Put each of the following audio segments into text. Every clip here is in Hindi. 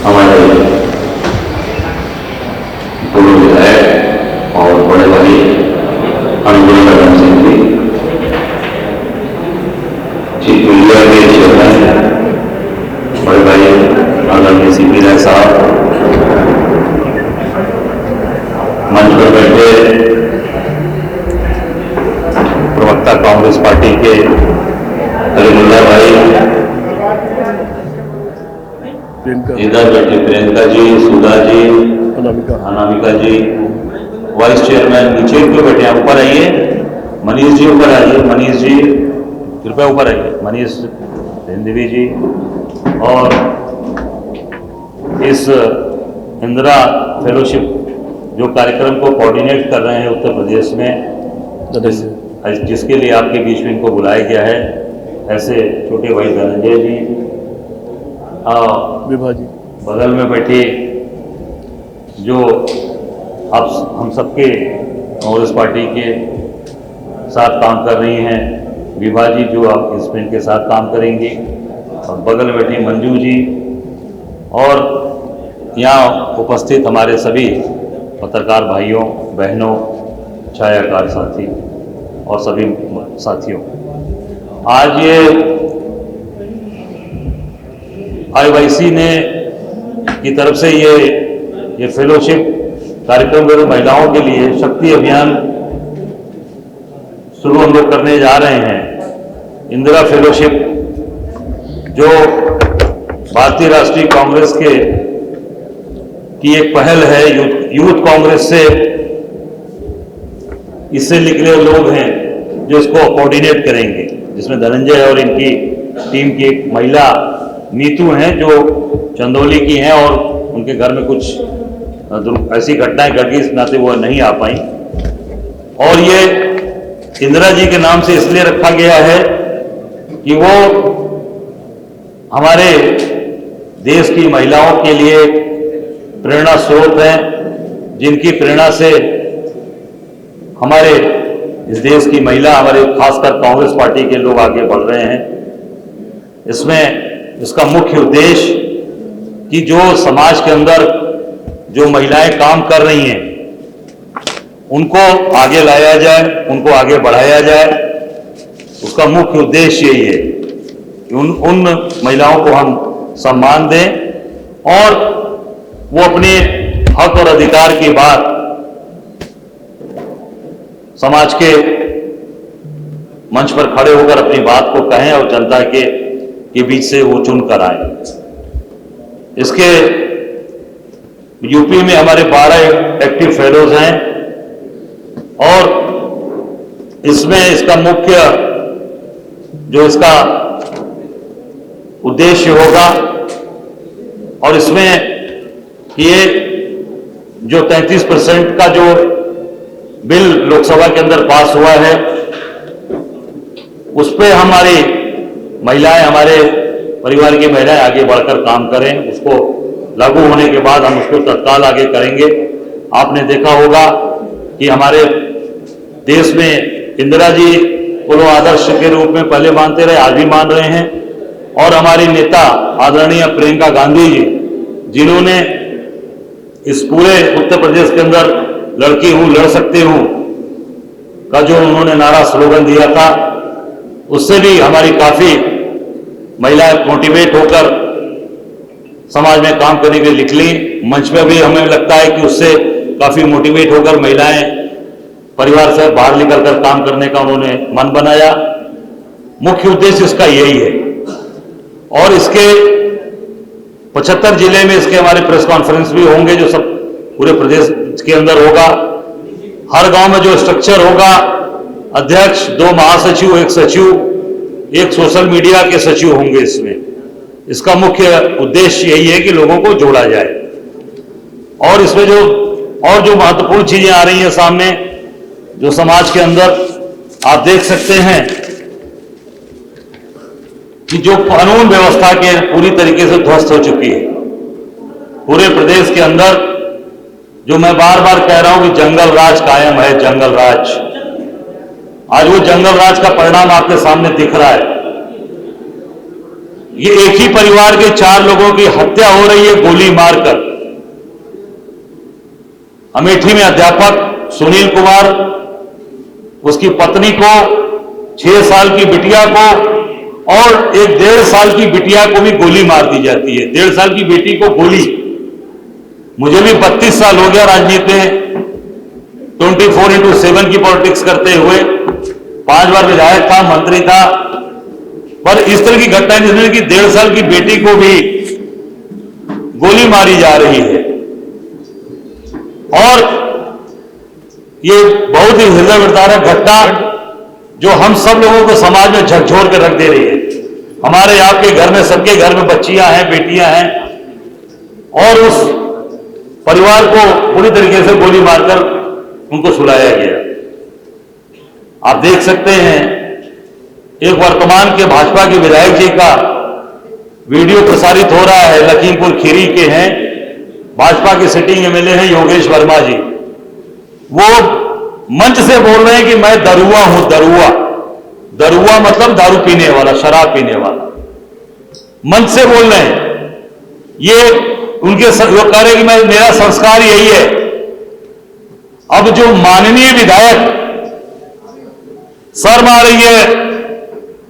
हमारे पूर्व विधायक और बड़े भाई अनुकूल सिंह जी, चीफ मीडिया के चेयरमैन बड़े भाई आदरणीय सीपी राय साहब, मंच पर बैठे प्रवक्ता कांग्रेस पार्टी के अलीमुल्ला भाई, इधर बैठे प्रियंका जी, सुधा जी, अनामिका जी, वाइस चेयरमैन नीचे क्यों बैठे हैं, ऊपर आइए। मनीष जी ऊपर आइए, मनीष जी कृपया ऊपर आइए, मनीष हिंदवी जी। और इस इंदिरा फेलोशिप जो कार्यक्रम को कोऑर्डिनेट कर रहे हैं उत्तर प्रदेश में, जिसके लिए आपके बीच में इनको बुलाया गया है, ऐसे छोटे भाई धनंजय जी, विभाजी बगल में बैठे जो आप हम सबके कांग्रेस पार्टी के साथ काम कर रही हैं, विभाजी जो आप इसमें के साथ काम करेंगे, और बगल में बैठी मंजू जी, और यहाँ उपस्थित हमारे सभी पत्रकार भाइयों बहनों, छायाकार साथी और सभी साथियों, आज ये आईवाईसी ने की तरफ से ये फेलोशिप कार्यक्रम में महिलाओं के लिए शक्ति अभियान शुरू हम लोग करने जा रहे हैं। इंदिरा फेलोशिप जो भारतीय राष्ट्रीय कांग्रेस की एक पहल है, यूथ कांग्रेस से इससे निकले लोग हैं जो इसको कोऑर्डिनेट करेंगे, जिसमें धनंजय और इनकी टीम की एक महिला नीतू हैं जो चंदौली की हैं, और उनके घर में कुछ ऐसी घटनाएं घट गई, इस नाते वो नहीं आ पाई। और ये इंदिरा जी के नाम से इसलिए रखा गया है कि वो हमारे देश की महिलाओं के लिए प्रेरणा स्रोत हैं, जिनकी प्रेरणा से हमारे इस देश की महिला, हमारे खासकर कांग्रेस पार्टी के लोग आगे बढ़ रहे हैं। इसमें इसका मुख्य उद्देश्य कि जो समाज के अंदर जो महिलाएं काम कर रही हैं उनको आगे लाया जाए, उनको आगे बढ़ाया जाए। उसका मुख्य उद्देश्य यही है कि उन महिलाओं को हम सम्मान दें और वो अपने हक और अधिकार की बात समाज के मंच पर खड़े होकर अपनी बात को कहें और जनता के बीच से वो चुन कर आए। इसके यूपी में हमारे 12 एक्टिव फेलोज हैं, और इसमें इसका मुख्य जो इसका उद्देश्य होगा, और इसमें ये जो 33% का जो बिल लोकसभा के अंदर पास हुआ है, उस पर हमारी महिलाएं, हमारे परिवार की महिलाएं आगे बढ़कर काम करें। उसको लागू होने के बाद हम उसको तत्काल आगे करेंगे। आपने देखा होगा कि हमारे देश में इंदिरा जी को लोग आदर्श के रूप में पहले मानते रहे, आज भी मान रहे हैं, और हमारी नेता आदरणीय प्रियंका गांधी जी, जिन्होंने इस पूरे उत्तर प्रदेश के अंदर लड़की हूं लड़ सकती हूं का जो उन्होंने नारा स्लोगन दिया था, उससे भी हमारी काफी महिलाएं मोटिवेट होकर समाज में काम करने के लिए निकली। मंच में भी हमें लगता है कि उससे काफी मोटिवेट होकर महिलाएं परिवार से बाहर निकलकर काम करने का उन्होंने मन बनाया। मुख्य उद्देश्य इसका यही है, और इसके 75 जिले में इसके हमारे प्रेस कॉन्फ्रेंस भी होंगे, जो सब पूरे प्रदेश के अंदर होगा। हर गांव में जो स्ट्रक्चर होगा, अध्यक्ष, 2 महासचिव, 1 सचिव, 1 सोशल मीडिया के सचिव होंगे इसमें। इसका मुख्य उद्देश्य यही है कि लोगों को जोड़ा जाए। और इसमें जो महत्वपूर्ण चीजें आ रही हैं सामने, जो समाज के अंदर आप देख सकते हैं कि जो कानून व्यवस्था के पूरी तरीके से ध्वस्त हो चुकी है पूरे प्रदेश के अंदर। जो मैं बार बार कह रहा हूं कि जंगल राज कायम है, जंगल राज। आज वो जंगल राज का परिणाम आपके सामने दिख रहा है। ये एक ही परिवार के 4 लोगों की हत्या हो रही है गोली मारकर। अमेठी में अध्यापक सुनील कुमार, उसकी पत्नी को, 6 साल की बिटिया को और एक 1.5 साल की बिटिया को भी गोली मार दी जाती है। 1.5 साल की बेटी को गोली। मुझे भी 32 साल हो गया राजनीति में, 24/7 की पॉलिटिक्स करते हुए। 5 बार विधायक था, मंत्री था, पर इस तरह की घटना जिसमें कि 1.5 साल की बेटी को भी गोली मारी जा रही है। और ये बहुत ही हृदय विदारक घटना जो हम सब लोगों को समाज में झकझोर कर रख दे रही है। हमारे आपके घर में, सबके घर में बच्चियां हैं, बेटियां हैं, और उस परिवार को पूरी तरीके से गोली मारकर उनको सुलाया गया। आप देख सकते हैं एक वर्तमान के भाजपा के विधायक जी का वीडियो प्रसारित हो रहा है, लखीमपुर खीरी के हैं, भाजपा के सिटिंग एमएलए हैं योगेश वर्मा जी। वो मंच से बोल रहे हैं कि मैं दरुआ हूं। दरुआ, दरुआ मतलब दारू पीने वाला, शराब पीने वाला। मंच से बोल रहे हैं। ये उनके वो कह रहे हैं कि मेरा संस्कार यही है। अब जो माननीय विधायक शर्म आ रही है,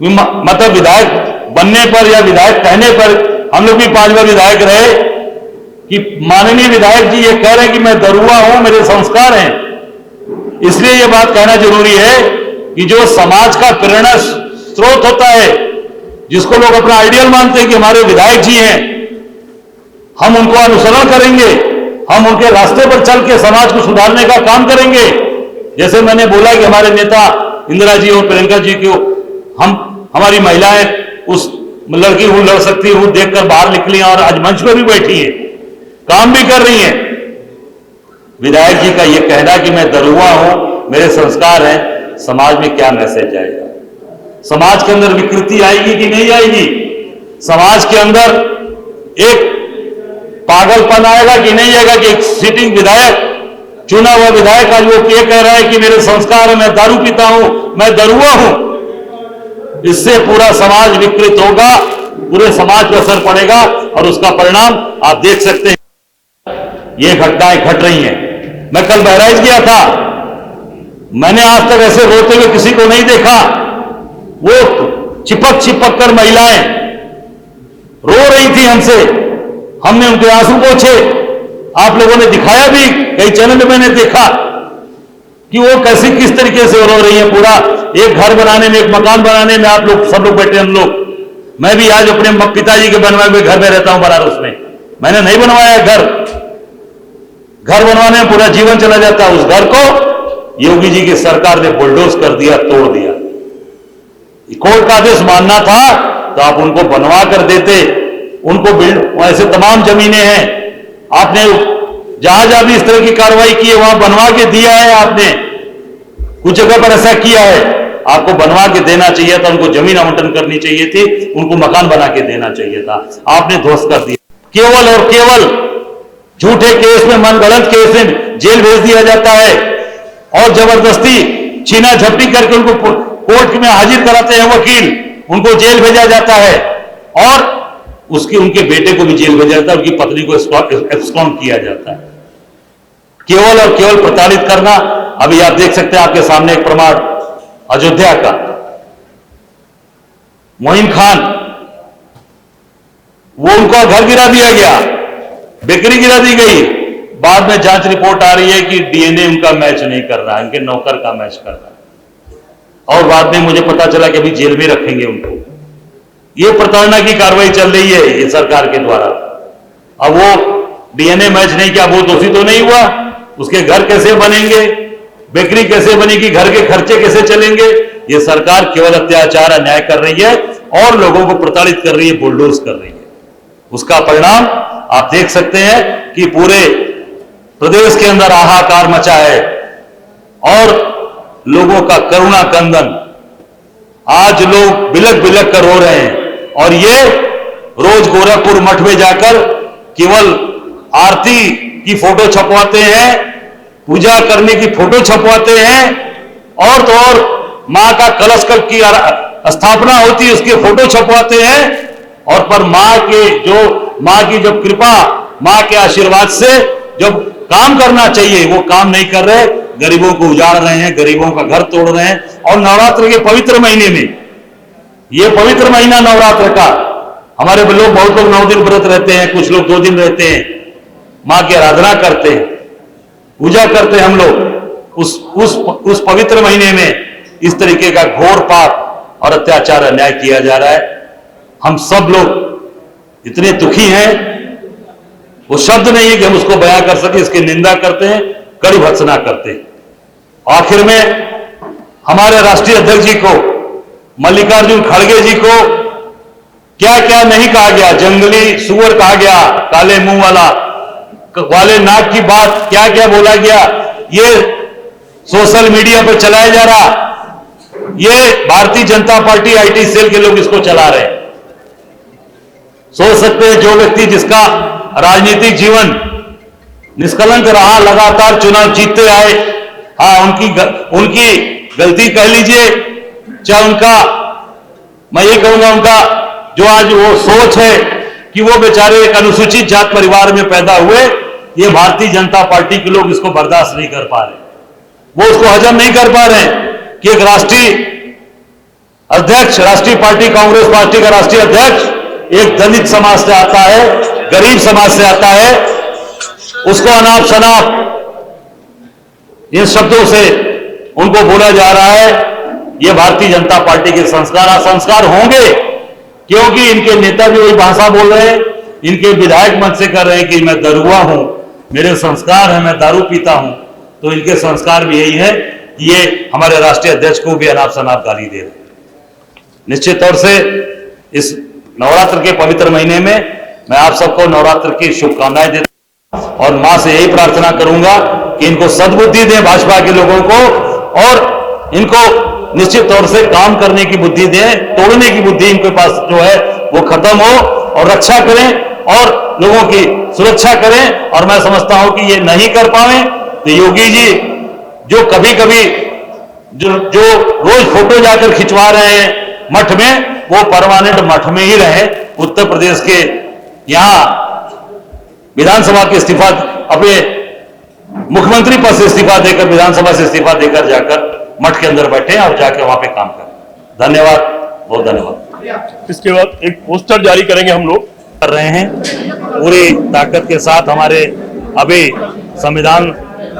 मतलब विधायक बनने पर या विधायक कहने पर, हम लोग भी 5 बार विधायक रहे, कि माननीय विधायक जी ये कह रहे हैं कि मैं दरुआ हूं, मेरे संस्कार हैं। इसलिए यह बात कहना जरूरी है कि जो समाज का प्रेरणा स्रोत होता है, जिसको लोग अपना आइडियल मानते हैं कि हमारे विधायक जी हैं, हम उनको अनुसरण करेंगे, हम उनके रास्ते पर चल के समाज को सुधारने का काम करेंगे। जैसे मैंने बोला कि हमारे नेता इंदिरा जी और प्रियंका जी को हमारी महिलाएं उस लड़की हूं, लड़ सकती हूं देखकर बाहर निकली और आज मंच पर भी बैठी है, काम भी कर रही हैं। विधायक जी का यह कहना कि मैं दरुआ हूं, मेरे संस्कार हैं, समाज में क्या मैसेज जाएगा? समाज के अंदर विकृति आएगी कि नहीं आएगी? समाज के अंदर एक पागलपन आएगा कि नहीं आएगा कि एक सिटिंग विधायक, चुना हुआ विधायक आज वो ये कह रहा है कि मेरे संस्कार है, मैं दारू पीता हूं, मैं दरुआ हूं। इससे पूरा समाज विकृत होगा, पूरे समाज पर असर पड़ेगा और उसका परिणाम आप देख सकते हैं। ये घटनाएं घट रही हैं। मैं कल बहराइच गया था, मैंने आज तक ऐसे रोते हुए किसी को नहीं देखा। वो चिपक चिपक कर महिलाएं रो रही थी हमसे, हमने उनके आंसू पोंछे। आप लोगों ने दिखाया भी, कई चैनल में मैंने देखा कि वो कैसे किस तरीके से रो रही है। पूरा एक घर बनाने में, एक मकान बनाने में आप लोग सब लोग बैठे, हम लोग, मैं भी आज अपने पिताजी के बनवाए हुए घर में रहता हूं बनारस में। मैंने नहीं बनवाया घर बनवाने में पूरा जीवन चला जाता है। उस घर को योगी जी की सरकार ने बुलडोज कर दिया, तोड़ दिया। कोर्ट का आदेश मानना था तो आप उनको बनवा कर देते, उनको बिल्ड, ऐसे तमाम जमीनें हैं, आपने जहां जहां भी इस तरह की कार्रवाई की है वहां बनवा के दिया है। आपने कुछ जगह पर ऐसा किया है, आपको बनवा के देना चाहिए था, उनको जमीन आवंटन करनी चाहिए थी, उनको मकान बना के देना चाहिए था, आपने ध्वस्त कर दिया। केवल और केवल झूठे केस में, मनगढ़ंत केस में जेल भेज दिया जाता है और जबरदस्ती छीना झपटी करके उनको कोर्ट में हाजिर कराते हैं वकील, उनको जेल भेजा जाता है और उनके बेटे को भी जेल भेजा जाता है, उनकी पत्नी को एब्सकॉन्ड किया जाता है। केवल और केवल प्रताड़ित करना। अभी आप देख सकते हैं आपके सामने एक प्रमाण अयोध्या का, मोइन खान, वो उनका घर गिरा दिया गया, बिक्री गिरा दी गई। बाद में जांच रिपोर्ट आ रही है कि डीएनए उनका मैच नहीं कर रहा है, उनके नौकर का मैच कर रहा है, और बाद में मुझे पता चला कि अभी जेल में रखेंगे उनको। ये प्रताड़ना की कार्रवाई चल रही है ये सरकार के द्वारा। अब वो डीएनए मैच नहीं किया, वो दोषी तो नहीं हुआ, उसके घर कैसे बनेंगे, बिक्री कैसे बनेगी, घर के खर्चे कैसे चलेंगे? ये सरकार केवल अत्याचार, अन्याय कर रही है और लोगों को प्रताड़ित कर रही है, बुलडोज कर रही है। उसका परिणाम आप देख सकते हैं कि पूरे प्रदेश के अंदर हाहाकार मचा है और लोगों का करुणा कंदन, आज लोग बिलक बिलक कर रो रहे हैं। और ये रोज गोरखपुर मठ में जाकर केवल आरती की फोटो छपवाते हैं, पूजा करने की फोटो छपवाते हैं, और तो और मां का कलश की स्थापना होती है उसके फोटो छपवाते हैं, और पर माँ की जो कृपा, माँ के आशीर्वाद से जो काम करना चाहिए वो काम नहीं कर रहे, गरीबों को उजाड़ रहे हैं, गरीबों का घर तोड़ रहे हैं। और नवरात्र के पवित्र महीने में, ये पवित्र महीना नवरात्र का, हमारे लोग, बहुत लोग 9 दिन व्रत रहते हैं, कुछ लोग 2 दिन रहते हैं, माँ की आराधना करते हैं, पूजा करते हैं। हम लोग उस पवित्र महीने में इस तरीके का घोर पाप और अत्याचार, अन्याय किया जा रहा है। हम सब लोग इतने दुखी हैं, वो शब्द नहीं है कि हम उसको बयां कर सके। इसकी निंदा करते हैं, कड़ी भर्त्सना करते हैं। आखिर में हमारे राष्ट्रीय अध्यक्ष जी को, मल्लिकार्जुन खड़गे जी को क्या क्या नहीं कहा गया, जंगली सुअर कहा गया, काले मुंह वाले नाक की बात क्या क्या बोला गया, ये सोशल मीडिया पर चलाया जा रहा। ये Bharatiya Janata party IT cell के लोग इसको चला रहे हैं। सोच सकते हैं, जो व्यक्ति जिसका राजनीतिक जीवन निष्कलंक रहा, लगातार चुनाव जीतते आए, हाँ, उनकी गलती कह लीजिए, चाहे उनका, मैं ये कहूंगा, उनका जो आज वो सोच है कि वो बेचारे एक अनुसूचित जात परिवार में पैदा हुए, ये भारतीय जनता पार्टी के लोग इसको बर्दाश्त नहीं कर पा रहे। वो उसको हजम नहीं कर पा रहे कि एक राष्ट्रीय अध्यक्ष, राष्ट्रीय पार्टी, कांग्रेस पार्टी का राष्ट्रीय अध्यक्ष एक दलित समाज से आता है, गरीब समाज से आता है, उसको अनाप शनाप इन शब्दों से उनको बोला जा रहा है। ये भारतीय जनता पार्टी के संस्कार होंगे, क्योंकि इनके नेता भी वही भाषा बोल रहे हैं, इनके विधायक मंच से कर रहे हैं कि मैं दरुआ हूं, मेरे संस्कार है, मैं दारू पीता हूं। तो इनके संस्कार भी यही है कि ये हमारे राष्ट्रीय अध्यक्ष को भी अनाप शनाप गाली दे रहे हैं। निश्चित तौर से इस नवरात्र के पवित्र महीने में मैं आप सबको नवरात्र की शुभकामनाएं देता हूं और मां से यही प्रार्थना करूंगा कि इनको सद्बुद्धि दें, भाजपा के लोगों को, और इनको निश्चित तौर से काम करने की बुद्धि दें, तोड़ने की बुद्धि इनके पास जो है वो खत्म हो, और रक्षा करें और लोगों की सुरक्षा करें। और मैं समझता हूं कि ये नहीं कर पाए तो योगी जी जो कभी कभी जो रोज फोटो जाकर खिंचवा रहे हैं मठ में, वो परमानेंट मठ में ही रहे। उत्तर प्रदेश के यहां विधानसभा के इस्तीफा, अपने मुख्यमंत्री पद से इस्तीफा देकर, विधानसभा से इस्तीफा देकर जाकर मठ के अंदर बैठे और जाके वहां पे काम करें। धन्यवाद, बहुत धन्यवाद। इसके बाद एक पोस्टर जारी करेंगे, हम लोग कर रहे हैं पूरी ताकत के साथ। हमारे अभी संविधान,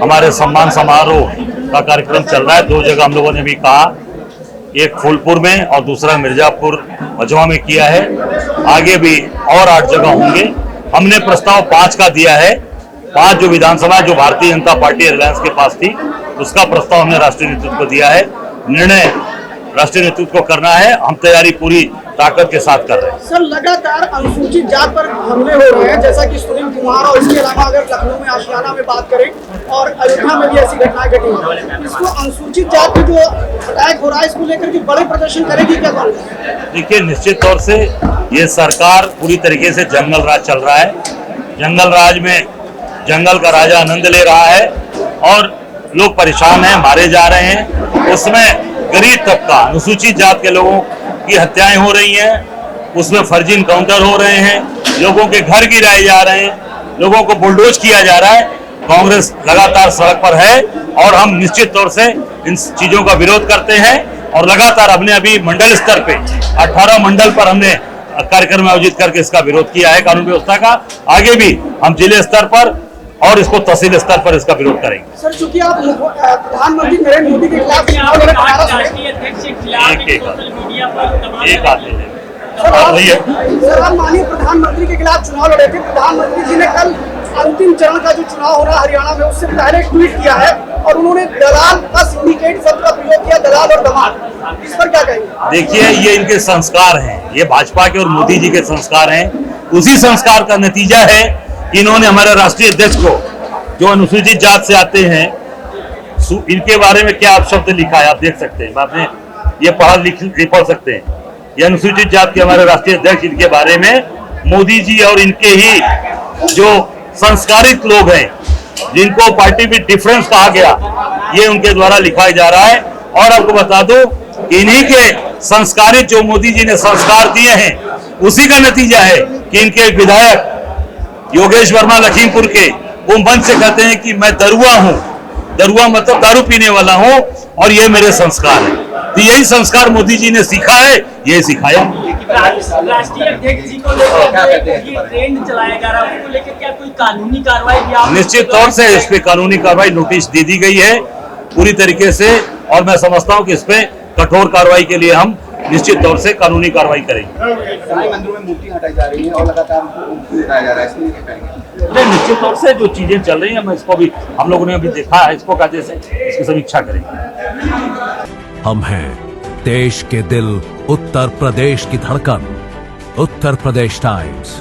हमारे सम्मान समारोह का कार्यक्रम चल रहा है। 2 जगह हम लोगों ने भी कहा, एक फूलपुर में और दूसरा मिर्जापुर मझवा में किया है। आगे भी और 8 जगह होंगे। हमने प्रस्ताव 5 का दिया है। 5 जो विधानसभा जो भारतीय जनता पार्टी रिलायंस के पास थी, उसका प्रस्ताव हमने राष्ट्रीय नेतृत्व को दिया है। निर्णय राष्ट्रीय नेतृत्व को करना है। हम तैयारी पूरी ताकत के साथ कर रहे हैं। सर, लगातार अनुसूचित जात पर हमले हो रहे हैं, जैसा कि सुनील कुमार, और इसके अलावा अगर लखनऊ में, आशियाना में बात करें, और अयोध्या में भी ऐसी घटनाएं घटी हैं। इसको अनुसूचित जात पे जो अटैक हो रहा है, इसको लेकर के बड़े प्रदर्शन करेगी क्या कांग्रेस? देखिए, निश्चित तौर से ये सरकार पूरी तरीके से जंगल राज चल रहा है। जंगल राज में जंगल का राजा आनंद ले रहा है और लोग परेशान हैं, मारे जा रहे हैं। उसमें गरीब तबका, अनुसूचित जात के लोगों की हत्याएं हो रही हैं, उसमें फर्जी इनकाउंटर हो रहे हैं, लोगों के घर गिराए जा रहे हैं, लोगों को बुलडोज किया जा रहा है। कांग्रेस लगातार सड़क पर है और हम निश्चित तौर से इन चीजों का विरोध करते हैं। और लगातार हमने अभी मंडल स्तर पे 18 मंडल पर हमने कार्यक्रम आयोजित करके इसका विरोध किया है, कानून व्यवस्था का। आगे भी हम जिले स्तर पर और इसको तहसील स्तर पर इसका विरोध करेंगे। सर, चूंकि आप प्रधानमंत्री नरेंद्र मोदी के खिलाफ चुनाव लड़े, एक आते हैं। सर, आप माननीय प्रधानमंत्री के खिलाफ चुनाव लड़े थे। प्रधानमंत्री जी ने कल अंतिम चरण का जो चुनाव हो रहा है हरियाणा में, उससे पहले ट्वीट किया है और उन्होंने दलाल का सिंडिकेट शब्द का प्रयोग किया, दलाल और दमाल। इस पर क्या कहेंगे? देखिए, ये इनके संस्कार हैं, ये भाजपा के और मोदी जी के संस्कार हैं। उसी संस्कार का नतीजा है कि इन्होंने हमारे राष्ट्रीय अध्यक्ष को, जो अनुसूचित जात से आते हैं, इनके बारे में क्या आप शब्द लिखा है, आप देख सकते हैं, आपने ये पढ़ सकते हैं। ये अनुसूचित जात के हमारे राष्ट्रीय अध्यक्ष, इनके बारे में मोदी जी और इनके ही जो संस्कारित लोग हैं, जिनको पार्टी में डिफरेंस कहा गया, ये उनके द्वारा लिखा जा रहा है। और आपको बता दूं, इन्हीं के संस्कारित जो मोदी जी ने संस्कार दिए हैं, उसी का नतीजा है कि इनके एक विधायक योगेश वर्मा लखीमपुर के वो मंच से कहते हैं कि मैं दरुआ हूं, दरुआ मतलब दारू पीने वाला हूं और ये मेरे संस्कार है। तो यही संस्कार मोदी जी ने सीखा है, ये सिखाया। राष्ट्रीय अध्यक्ष जी को लेकर ये ट्रेंड चलाया जा रहा है, उसको लेकर क्या कोई कानूनी कार्रवाई भी आप निश्चित तौर से इस पे कानूनी कार्रवाई नोटिस दे दी गई है पूरी तरीके से, और मैं समझता हूं कि इस पे कठोर कार्रवाई के लिए हम निश्चित तौर से कानूनी कार्रवाई करेंगे। सारे मंदिरों में मूर्ति हटाई जा रही है और लगातार उनको उठाया जा रहा है, इसलिए क्या कहेंगे? नहीं, निश्चित तौर से जो चीजें चल रही हैं मैं इसको भी, हम लोगों ने अभी देखा है इसको, कहते से इसकी समीक्षा करेंगे। हम हैं देश के दिल, उत्तर प्रदेश की धड़कन, उत्तर प्रदेश टाइम्स।